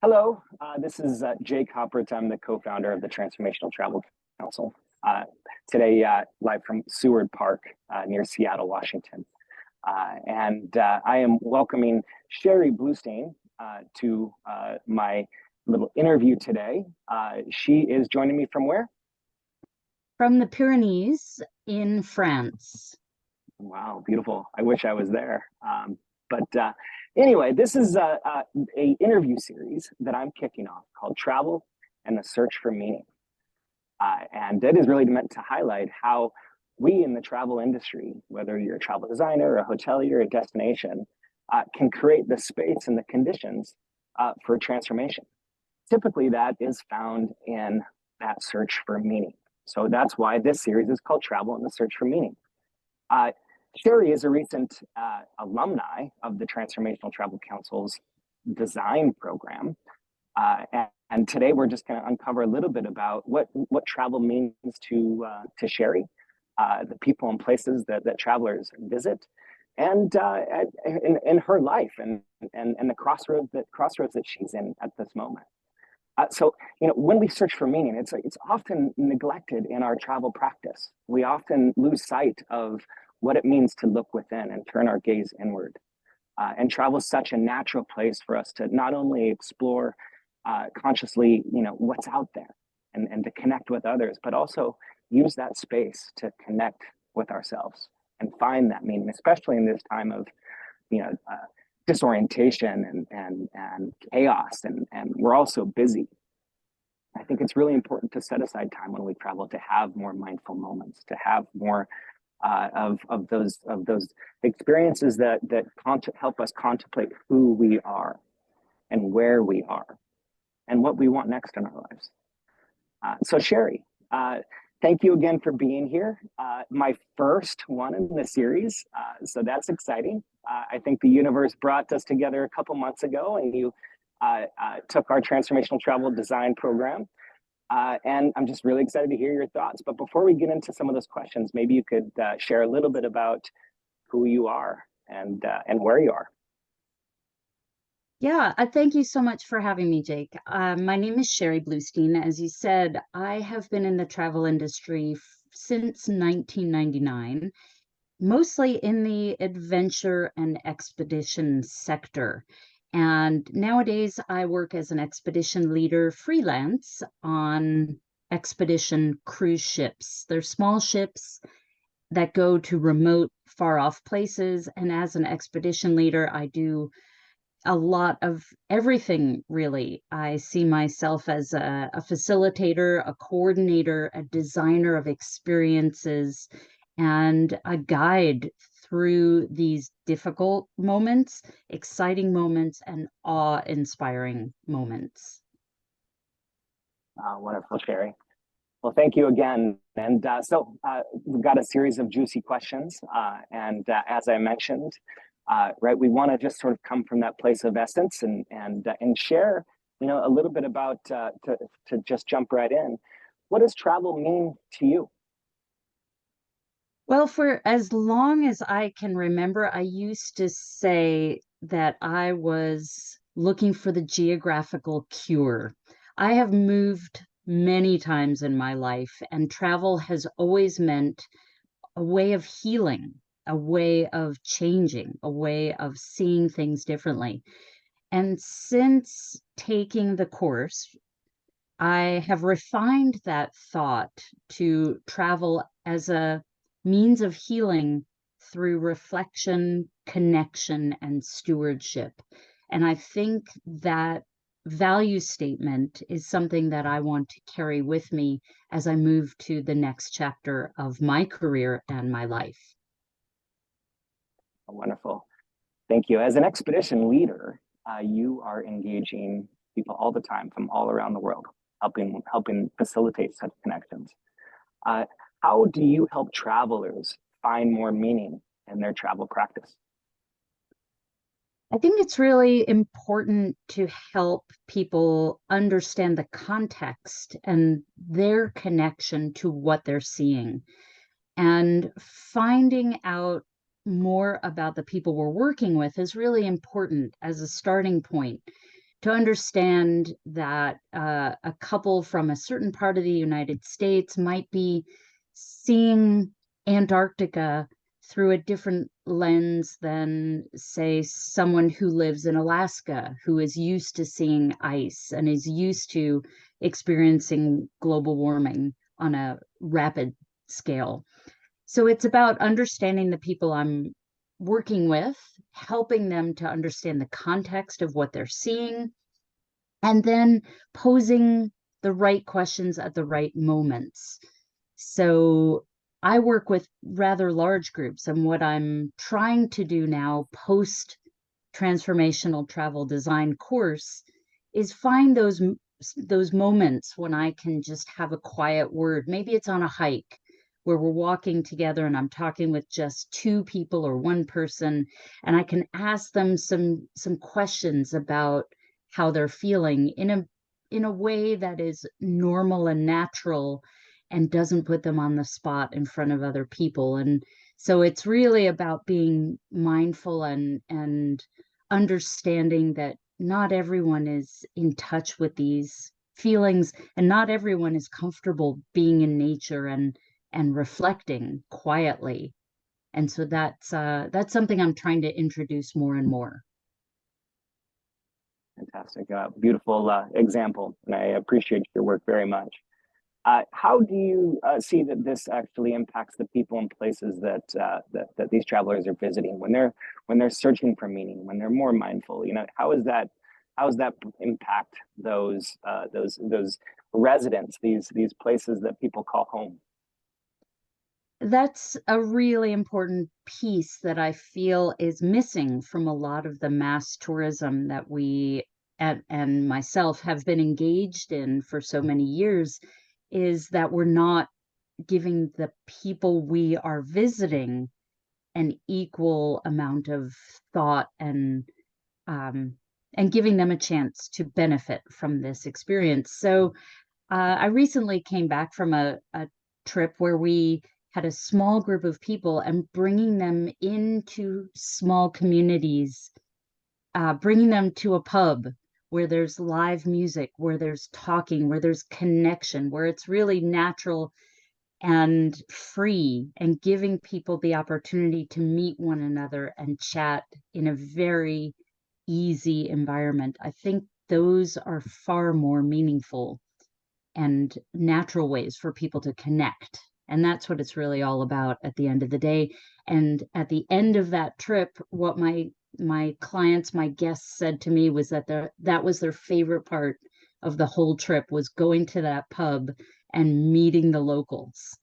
Hello, this is Jake Haupert. I'm the co-founder of the Transformational Travel Council. Today, live from Seward Park near Seattle, Washington. And I am welcoming Sheri Blustein to my little interview today. She is joining me from where? From the Pyrenees in France. Wow, beautiful. I wish I was there. But anyway, this is a interview series that I'm kicking off called Travel and the Search for Meaning. And it is really meant to highlight how we in the travel industry, whether you're a travel designer, a hotelier, a destination, can create the space and the conditions for transformation. Typically, that is found in that search for meaning. So that's why this series is called Travel and the Search for Meaning. Sheri is a recent alumni of the Transformational Travel Council's design program. And today we're just going to uncover a little bit about what travel means to Sheri, the people and places that travelers visit, and in her life and the crossroads that she's in at this moment. So, when we search for meaning, it's often neglected in our travel practice. We often lose sight of what it means to look within and turn our gaze inward. And travel is such a natural place for us to not only explore consciously, what's out there and to connect with others, but also use that space to connect with ourselves and find that meaning, especially in this time of, disorientation and chaos, and we're all so busy. I think it's really important to set aside time when we travel to have more mindful moments, to have more of those experiences that help us contemplate who we are and where we are and what we want next in our lives. So Sheri, thank you again for being here. My first one in the series, so that's exciting. I think the universe brought us together a couple months ago, and you took our Transformational Travel Design program. And I'm just really excited to hear your thoughts. But before we get into some of those questions, maybe you could share a little bit about who you are and where you are. Yeah, thank you so much for having me, Jake. My name is Sheri Blustein. As you said, I have been in the travel industry since 1999, mostly in the adventure and expedition sector. And nowadays I work as an expedition leader freelance on expedition cruise ships. They're small ships that go to remote, far off places. And as an expedition leader, I do a lot of everything, really. I see myself as a facilitator, a coordinator, a designer of experiences, and a guide through these difficult moments, exciting moments, and awe-inspiring moments. Wonderful, Sheri. Well, thank you again. And so we've got a series of juicy questions. And as I mentioned, right, we want to just sort of come from that place of essence and share, a little bit about to just jump right in. What does travel mean to you? Well, for as long as I can remember, I used to say that I was looking for the geographical cure. I have moved many times in my life, and travel has always meant a way of healing, a way of changing, a way of seeing things differently. And since taking the course, I have refined that thought to travel as a means of healing through reflection, connection, and stewardship. And I think that value statement is something that I want to carry with me as I move to the next chapter of my career and my life. Wonderful. Thank you. As an expedition leader, you are engaging people all the time from all around the world, helping facilitate such connections. How do you help travelers find more meaning in their travel practice? I think it's really important to help people understand the context and their connection to what they're seeing, and finding out more about the people we're working with is really important as a starting point to understand that a couple from a certain part of the United States might be seeing Antarctica through a different lens than, say, someone who lives in Alaska, who is used to seeing ice and is used to experiencing global warming on a rapid scale. So it's about understanding the people I'm working with, helping them to understand the context of what they're seeing, and then posing the right questions at the right moments. So I work with rather large groups, and what I'm trying to do now post transformational travel design course is find those moments when I can just have a quiet word. Maybe it's on a hike where we're walking together and I'm talking with just two people or one person, and I can ask them some questions about how they're feeling in a way that is normal and natural and doesn't put them on the spot in front of other people. And so it's really about being mindful and understanding that not everyone is in touch with these feelings, and not everyone is comfortable being in nature and reflecting quietly. And so that's something I'm trying to introduce more and more. Fantastic, beautiful example, and I appreciate your work very much. How do you see that this actually impacts the people and places that these travelers are visiting when they're searching for meaning, when they're more mindful? You know, how does that impact those residents, these places that people call home? That's a really important piece that I feel is missing from a lot of the mass tourism that we and myself have been engaged in for so many years, is that we're not giving the people we are visiting an equal amount of thought and giving them a chance to benefit from this experience. So I recently came back from a trip where we had a small group of people and bringing them into small communities, bringing them to a pub where there's live music, where there's talking, where there's connection, where it's really natural and free, and giving people the opportunity to meet one another and chat in a very easy environment. I think those are far more meaningful and natural ways for people to connect. And that's what it's really all about at the end of the day. And at the end of that trip, what my clients, my guests said to me was that that was their favorite part of the whole trip, was going to that pub and meeting the locals.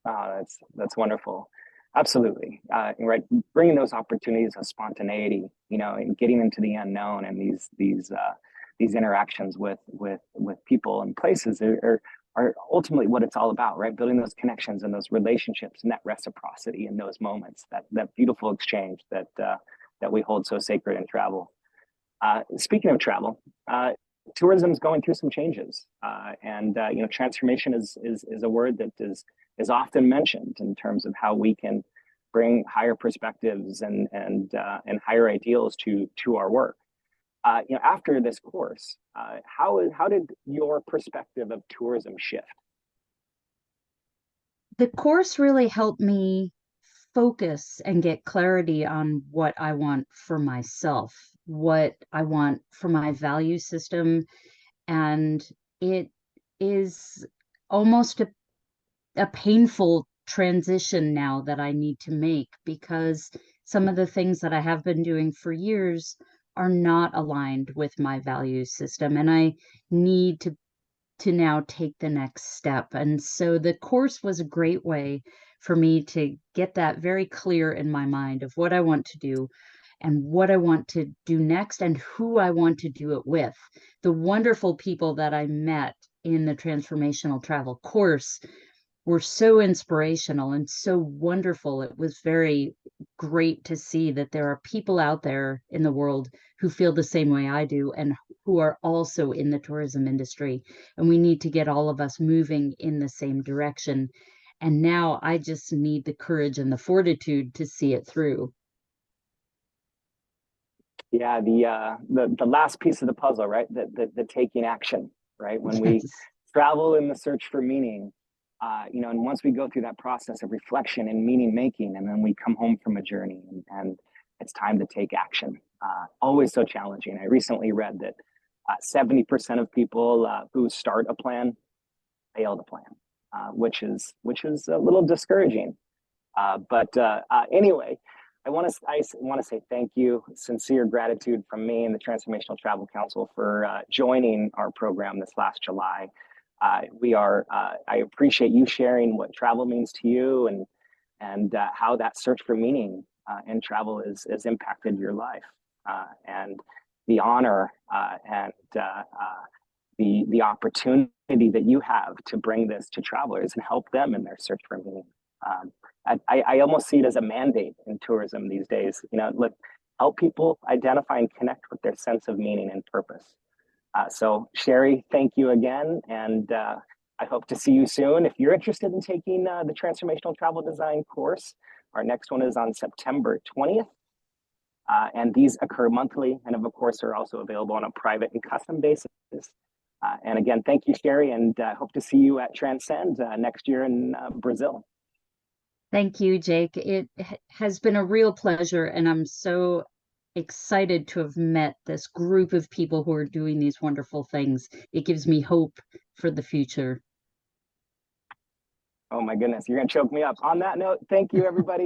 That's wonderful. Absolutely, right. Bringing those opportunities of spontaneity, you know, and getting into the unknown, and these interactions with people and places are ultimately what it's all about, right? Building those connections and those relationships and that reciprocity in those moments, that beautiful exchange that we hold so sacred in travel. Speaking of travel, tourism is going through some changes, and you know, transformation is a word that is often mentioned in terms of how we can bring higher perspectives and higher ideals to our work. You know, after this course, how did your perspective of tourism shift? The course really helped me focus and get clarity on what I want for myself, what I want for my value system. And it is almost a painful transition now that I need to make, because some of the things that I have been doing for years are not aligned with my value system. And I need to now take the next step. And so the course was a great way for me to get that very clear in my mind of what I want to do and what I want to do next and who I want to do it with. The wonderful people that I met in the transformational travel course were so inspirational and so wonderful. It was very great to see that there are people out there in the world who feel the same way I do and who are also in the tourism industry. And we need to get all of us moving in the same direction. And now I just need the courage and the fortitude to see it through. Yeah, the last piece of the puzzle, right? The taking action, right? When we Yes. travel in the search for meaning, and once we go through that process of reflection and meaning making, and then we come home from a journey, and it's time to take action. Always so challenging. I recently read that 70% of people who start a plan fail the plan, which is a little discouraging. But anyway, I want to say thank you, sincere gratitude from me and the Transformational Travel Council for joining our program this last July. I appreciate you sharing what travel means to you, and how that search for meaning in travel has impacted your life, and the honor and the opportunity that you have to bring this to travelers and help them in their search for meaning. Um, I almost see it as a mandate in tourism these days. Help people identify and connect with their sense of meaning and purpose. So, Sheri, thank you again, and I hope to see you soon. If you're interested in taking the Transformational Travel Design course, our next one is on September 20th. And these occur monthly, and of course are also available on a private and custom basis. And again, thank you, Sheri, and hope to see you at Transcend next year in Brazil. Thank you, Jake. It has been a real pleasure, and I'm so excited to have met this group of people who are doing these wonderful things. It gives me hope for the future. Oh my goodness, you're going to choke me up. On that note, thank you, everybody.